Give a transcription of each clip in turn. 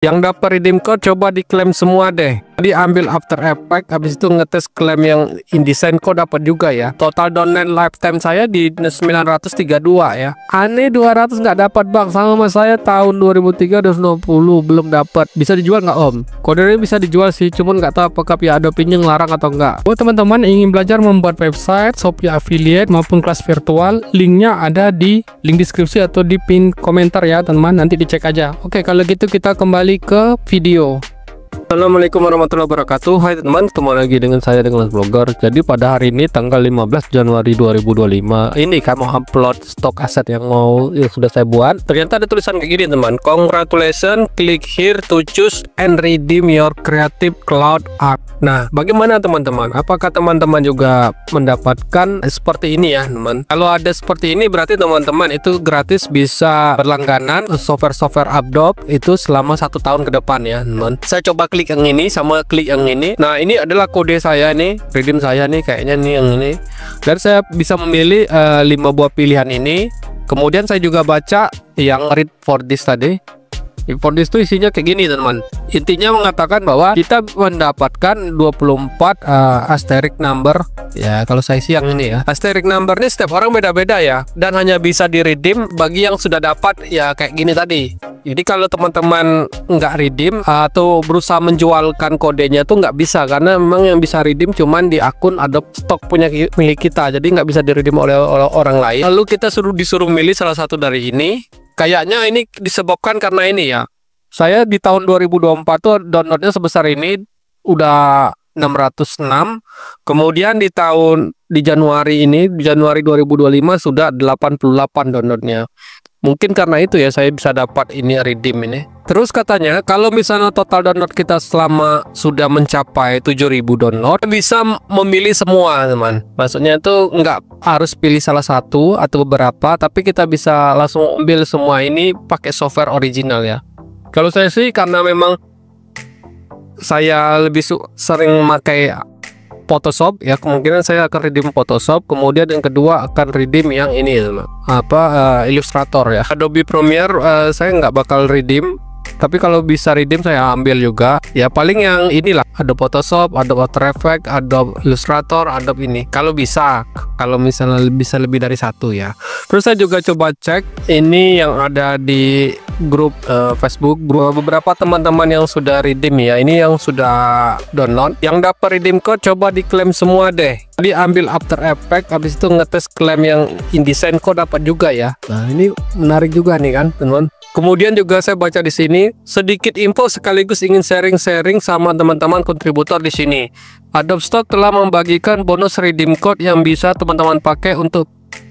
Yang dapat redeem code coba diklaim semua deh. Jadi ambil After Effects, habis itu ngetes klaim yang InDesign kok dapat juga ya. Total download lifetime saya di 932 ya. Aneh 200 nggak dapat bang, sama saya tahun 2003 260 belum dapat. Bisa dijual nggak om? Kodenya bisa dijual sih, cuman nggak tahu apakah pihak Adobe-nya ngelarang atau nggak. Buat teman-teman ingin belajar membuat website, Shopee affiliate maupun kelas virtual, linknya ada di link deskripsi atau di pin komentar ya teman-teman, nanti dicek aja. Oke, kalau gitu kita kembali ke video. Assalamualaikum warahmatullahi wabarakatuh. Hai teman-teman, ketemu lagi dengan saya dengan Blogger. Jadi pada hari ini tanggal 15 Januari 2025 ini kamu upload stok aset yang sudah saya buat. Ternyata ada tulisan kayak gini teman. Congratulations, click here to choose and redeem your creative cloud art. Nah, bagaimana teman-teman? Apakah teman-teman juga mendapatkan seperti ini ya teman? Kalau ada seperti ini berarti teman-teman itu gratis bisa berlangganan software Adobe itu selama 1 tahun ke depan ya teman. Saya coba klik yang ini sama klik yang ini. Nah, ini adalah kode saya nih, redeem saya nih, kayaknya nih yang ini. Dan saya bisa memilih 5 buah pilihan ini. Kemudian saya juga baca yang read for this tadi. For this itu isinya kayak gini teman. Intinya mengatakan bahwa kita mendapatkan 24 asterisk number. Ya, kalau saya sih yang ini ya. Asterisk number ini setiap orang beda-beda ya. Dan hanya bisa di redeem bagi yang sudah dapat ya kayak gini tadi. Jadi kalau teman-teman nggak redeem atau berusaha menjualkan kodenya tuh nggak bisa, karena memang yang bisa redeem cuman di akun Adobe Stock punya milik kita, jadi nggak bisa di redeem oleh orang lain. Lalu kita disuruh milih salah satu dari ini. Kayaknya ini disebabkan karena ini ya. Saya di tahun 2024 tuh downloadnya sebesar ini udah 606. Kemudian di Januari ini, di Januari 2025 sudah 88 downloadnya. Mungkin karena itu ya saya bisa dapat ini redeem ini. Terus katanya kalau misalnya total download kita selama sudah mencapai 7000 download, bisa memilih semua teman. Maksudnya itu nggak harus pilih salah satu atau beberapa, tapi kita bisa langsung ambil semua ini pakai software original ya. Kalau saya sih karena memang saya lebih sering memakai Photoshop ya, kemungkinan saya akan redeem Photoshop. Kemudian yang kedua akan redeem yang ini Illustrator ya. Adobe Premiere saya nggak bakal redeem, tapi kalau bisa redeem saya ambil juga ya. Paling yang inilah Adobe Photoshop, Adobe After Effects, Adobe Illustrator, Adobe ini kalau bisa. Kalau misalnya bisa lebih dari satu ya. Terus saya juga coba cek ini yang ada di grup Facebook, beberapa teman-teman yang sudah redeem ya. Ini yang sudah download. Yang dapat redeem code coba diklaim semua deh. Jadi ambil After Effects, habis itu ngetes klaim yang InDesign kok dapat juga ya. Nah, ini menarik juga nih kan, teman. Kemudian juga saya baca di sini sedikit info sekaligus ingin sharing-sharing sama teman-teman kontributor di sini. Adobe Stock telah membagikan bonus redeem code yang bisa teman-teman pakai untuk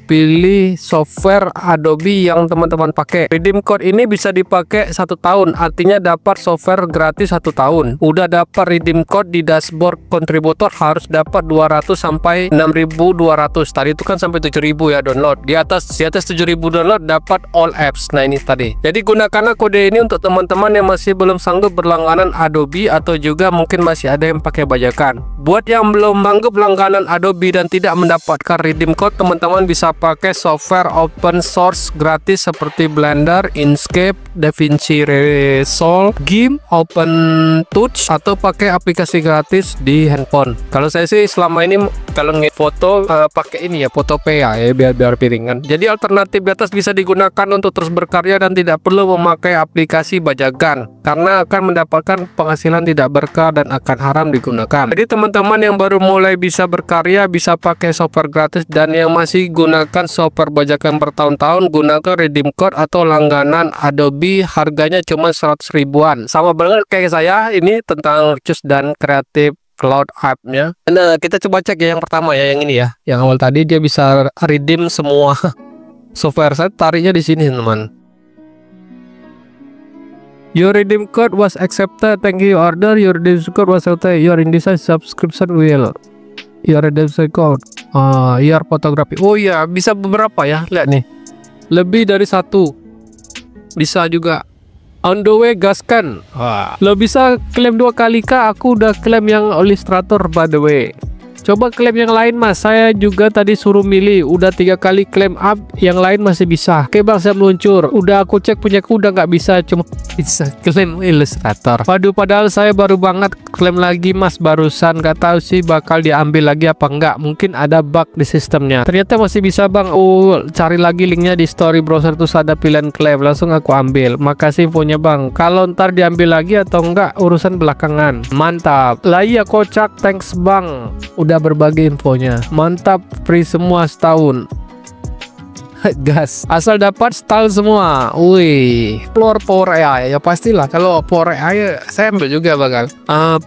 pilih software Adobe yang teman-teman pakai. Redeem code ini bisa dipakai 1 tahun, artinya dapat software gratis 1 tahun. Udah dapat redeem code di dashboard kontributor harus dapat 200 sampai 6200. Tadi itu kan sampai 7000 ya download. Di atas 7000 download dapat all apps. Nah, ini tadi. Jadi gunakanlah kode ini untuk teman-teman yang masih belum sanggup berlangganan Adobe atau juga mungkin masih ada yang pakai bajakan. Buat yang belum sanggup langganan Adobe dan tidak mendapatkan redeem code, teman-teman bisa pakai software open source gratis seperti Blender, Inkscape, DaVinci Resolve, GIMP, OpenTouch, atau pakai aplikasi gratis di handphone. Kalau saya sih selama ini kalau foto pakai ini ya, Photopea ya, biar piringan. Jadi alternatif di atas bisa digunakan untuk terus berkarya dan tidak perlu memakai aplikasi bajakan, karena akan mendapatkan penghasilan tidak berkah dan akan haram digunakan. Jadi teman-teman yang baru mulai bisa berkarya bisa pakai software gratis, dan yang masih gunakan software bajakan bertahun-tahun gunakan redeem code atau langganan Adobe, harganya cuma 100 ribuan. Sama banget kayak saya ini tentang Choose dan Creative Cloud App-nya. Nah, kita coba cek ya yang pertama ya, yang ini ya. Yang awal tadi dia bisa redeem semua software. Saya tariknya di sini teman. Your redeem code was accepted. Thank you order. Your redeem code was accepted. Your InDesign subscription will. Your redeem code. Your photography. Oh iya, bisa beberapa ya. Lihat nih. Lebih dari 1. Bisa juga. On the way, gaskan. Lo bisa klaim 2 kali kah? Aku udah klaim yang Illustrator by the way. Coba klaim yang lain mas, saya juga tadi suruh milih, udah 3 kali klaim up, yang lain masih bisa. Oke bang, saya meluncur, udah aku cek punyaku udah nggak bisa, cuma bisa klaim ilustrator. Waduh, padahal saya baru banget klaim lagi mas barusan, nggak tahu sih bakal diambil lagi apa enggak, mungkin ada bug di sistemnya. Ternyata masih bisa bang. Cari lagi linknya di story browser, terus ada pilihan klaim, langsung aku ambil. Makasih infonya bang, kalau ntar diambil lagi atau enggak urusan belakangan. Mantap lah, iya kocak, thanks bang udah berbagi infonya. Mantap, free semua setahun. Gas, asal dapat setahun semua. Wih, Power AI ya pastilah. Kalau Power AI saya ambil juga bakal.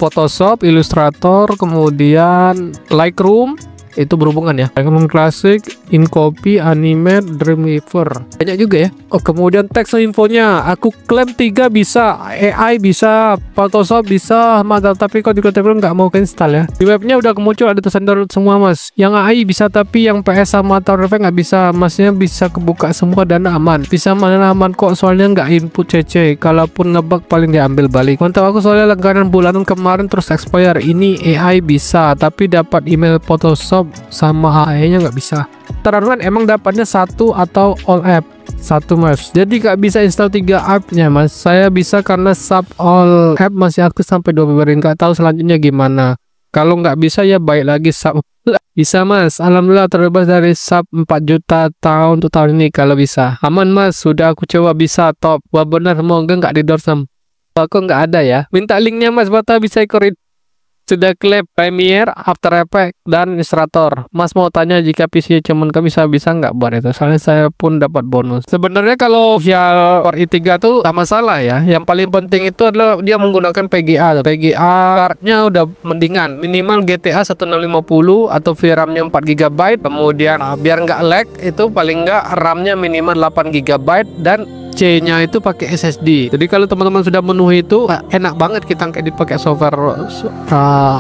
Photoshop, Illustrator, kemudian Lightroom itu berhubungan ya. Lightroom Classic, InCopy, Animate, Dreamweaver. Banyak juga ya. Oh, kemudian teks infonya aku klaim 3 bisa, AI bisa, Photoshop bisa, mantap. Tapi kok di Lightroom nggak mau ke install ya. Di webnya udah muncul ada tulisan download semua mas. Yang AI bisa tapi yang PS sama After Effects nggak bisa. Masnya bisa kebuka semua dan aman. Bisa mana aman kok, soalnya nggak input CC. Kalaupun ngebug paling diambil balik. Mantap, aku soalnya langganan bulanan kemarin terus expire. Ini AI bisa tapi dapat email Photoshop sama AI-nya nggak bisa. Terang emang dapatnya satu atau all app satu mas, jadi nggak bisa install 3 app-nya mas. Saya bisa karena sub all app masih aktif sampai 2 Februari. Nggak tahu selanjutnya gimana. Kalau nggak bisa ya baik lagi sub. Bisa mas, alhamdulillah terbebas dari sub 4 juta tahun untuk tahun ini. Kalau bisa aman mas, sudah aku coba bisa top. Wah benar, semoga nggak di dorsam. Aku nggak ada ya, minta linknya mas, bata bisa ikorin. Sudah klaim Premiere, After Effects, dan Illustrator. Mas mau tanya jika PC cuman kami bisa nggak buat itu? Soalnya saya pun dapat bonus. Sebenarnya kalau via Core i3 tuh tak masalah ya. Yang paling penting itu adalah dia menggunakan PGA. PGA card-nya udah mendingan. Minimal GTA 1650 atau VRAM-nya 4 GB. Kemudian biar nggak lag itu paling nggak RAM-nya minimal 8 GB dan C-nya itu pakai SSD. Jadi kalau teman-teman sudah memenuhi itu enak banget kita dipakai software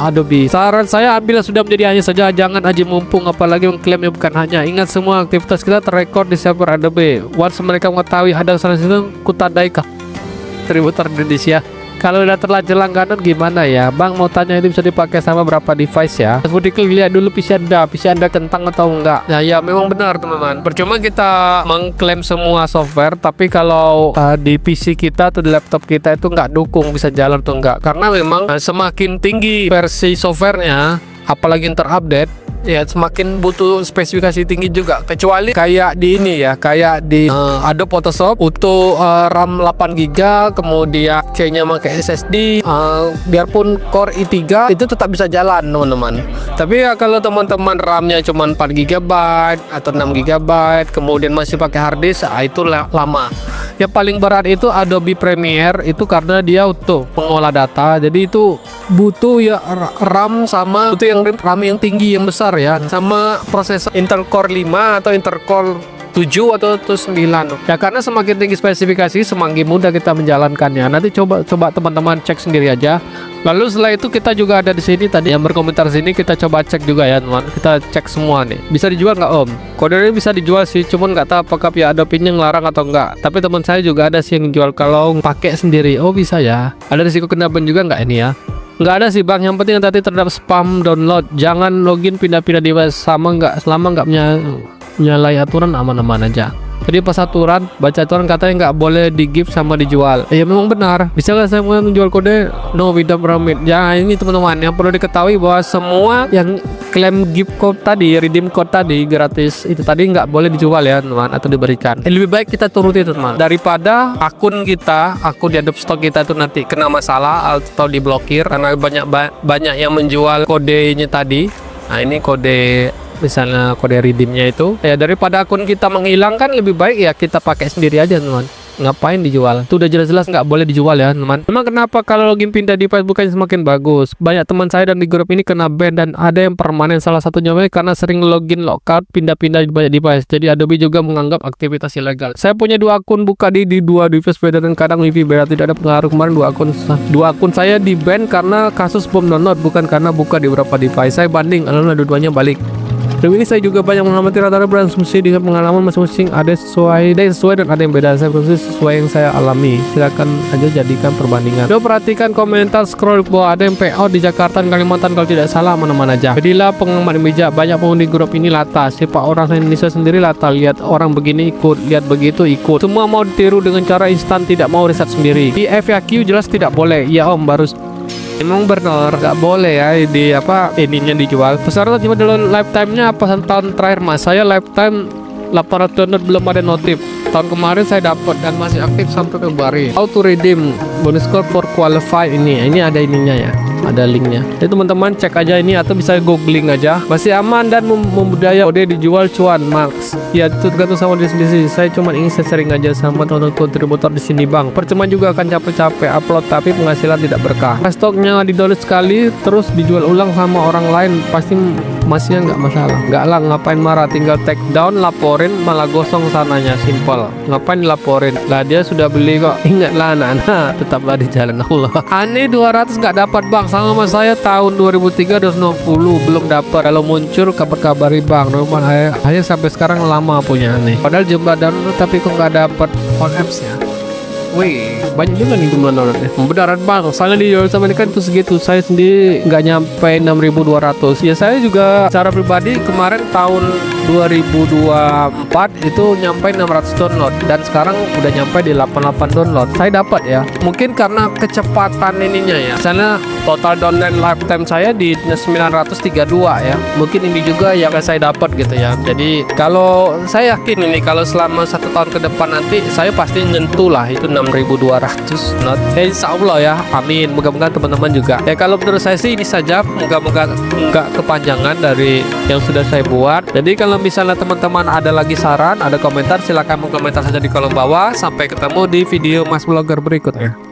Adobe. Saran saya ambil sudah menjadi hanya saja, jangan aja mumpung apalagi mengklaimnya bukan hanya. Ingat semua aktivitas kita terrekord di server Adobe. Once mereka mengetahui ada salah itu kutandai kontributor Indonesia. Kalau udah terlanjur langganan gimana ya bang? Mau tanya itu bisa dipakai sama berapa device ya? Budikil lihat dulu PC anda kentang atau enggak. Nah ya memang benar teman-teman, percuma kita mengklaim semua software tapi kalau di PC kita atau di laptop kita itu nggak dukung bisa jalan atau enggak, karena memang semakin tinggi versi softwarenya apalagi yang terupdate ya semakin butuh spesifikasi tinggi juga. Kecuali kayak di ini ya, kayak di Adobe Photoshop untuk RAM 8 GB kemudian C-nya pakai SSD, biarpun Core i3 itu tetap bisa jalan teman-teman. Tapi ya kalau teman-teman RAM-nya cuma 4 GB atau 6 GB kemudian masih pakai harddisk, itu lama. Yang paling berat itu Adobe Premiere, itu karena dia untuk mengolah data, jadi itu butuh ya RAM sama butuh yang RAM yang tinggi yang besar ya, sama prosesor Intel Core 5 atau Intel Core 7 atau 9 ya, karena semakin tinggi spesifikasi semakin mudah kita menjalankannya. Nanti coba teman-teman cek sendiri aja. Lalu setelah itu kita juga ada di sini tadi yang berkomentar sini, kita coba cek juga ya teman. Kita cek semua nih, bisa dijual nggak om? Kode ini bisa dijual sih, cuman nggak tahu apakah pihak Adobe-nya ngelarang atau enggak. Tapi teman saya juga ada sih yang jual kalau pakai sendiri. Oh bisa ya. Ada risiko kena ban juga nggak ini ya? Nggak ada sih bang, yang penting nanti terhadap spam download. Jangan login pindah-pindah device sama nggak, selama nggak menyalahi aturan aman-aman aja. Jadi pas aturan, baca aturan katanya nggak boleh di gift sama dijual. Ya memang benar. Bisa nggak saya menjual kode no without permit? Ya ini teman-teman yang perlu diketahui bahwa semua yang klaim gift code tadi, redeem code tadi gratis itu tadi nggak boleh dijual ya teman atau diberikan. Lebih baik kita turuti teman daripada akun di Adobe Stock kita itu nanti kena masalah atau diblokir karena banyak yang menjual kodenya tadi. Nah ini kode, misalnya kode redeemnya itu ya, daripada akun kita menghilang kan lebih baik ya kita pakai sendiri aja teman. Ngapain dijual? Itu udah jelas-jelas nggak boleh dijual ya teman. Memang kenapa kalau login pindah device bukannya semakin bagus? Banyak teman saya dan di grup ini kena ban dan ada yang permanen, salah satunya karena sering login logout pindah-pindah banyak device. Jadi Adobe juga menganggap aktivitas ilegal. Saya punya 2 akun buka di 2 device beda dan kadang wifi beda, tidak ada pengaruh. Kemarin 2 akun saya di ban karena kasus bom download, bukan karena buka di beberapa device. Saya banding, alhamdulillah dua-duanya balik. Film ini saya juga banyak mengamati rata-rata berasumsi dengan pengalaman masing-masing, ada sesuai dan ada yang beda. Saya berasumsi sesuai yang saya alami. Silakan aja jadikan perbandingan. Coba perhatikan komentar scroll bawah, ada yang PO di Jakarta dan Kalimantan kalau tidak salah, mana-mana aja. Jadilah pengamat bijak. Banyak penghuni grup ini lata. Siapa orang Indonesia sendiri lata, lihat orang begini ikut, lihat begitu ikut. Semua mau ditiru dengan cara instan, tidak mau riset sendiri. Di FAQ jelas tidak boleh. Ya om, baru emang benar nggak boleh ya di ininya dijual. Pesanan cuma dulu lifetime-nya apa tahun terakhir mas? Saya lifetime 800 download belum ada notif. Tahun kemarin saya dapat dan masih aktif sampai Februari. How to redeem bonus code for qualify ini ada ininya ya. Ada linknya. Jadi teman-teman cek aja ini atau bisa googling aja. Masih aman dan membudaya. Udah dijual cuan max. Ya itu tergantung sama diri sendiri. Saya cuma ingin sharing aja sama teman-teman kontributor di sini bang. Percuma juga akan capek-capek upload tapi penghasilan tidak berkah. Stoknya di-download sekali terus dijual ulang sama orang lain pasti masihnya nggak masalah. Nggak lah, ngapain marah, tinggal take down, laporin, malah gosong sananya. Simple. Ngapain laporin lah, dia sudah beli kok. Ingatlah anak-anak, tetaplah di jalan Allah. Aneh 200 nggak dapat bang, sama saya tahun 2003 260 belum dapat. Kalau muncul kabar-kabari bang. Normal hanya sampai sekarang lama punya aneh. Padahal jumlah download tapi kok nggak dapat on apps ya. Wih, banyak juga nih jumlah downloadnya. Beneran bang, soalnya di sama ini kan itu segitu. Saya sendiri nggak nyampe 6.200. Ya saya juga secara pribadi kemarin tahun 2024 itu nyampe 600 download dan sekarang udah nyampe di 88 download. Saya dapat ya. Mungkin karena kecepatan ininya ya. Misalnya total download lifetime saya di 932 ya. Mungkin ini juga yang saya dapat gitu ya. Jadi kalau saya yakin ini kalau selama 1 tahun ke depan nanti saya pasti nyentuh lah itu 6.200 not. Insya Allah ya, amin. Moga-moga teman-teman juga. Ya kalau menurut saya sih ini saja. Moga-moga nggak kepanjangan dari yang sudah saya buat. Jadi kalau misalnya teman-teman ada lagi saran, ada komentar, silakan komentar saja di kolom bawah. Sampai ketemu di video Mas Blogger berikutnya.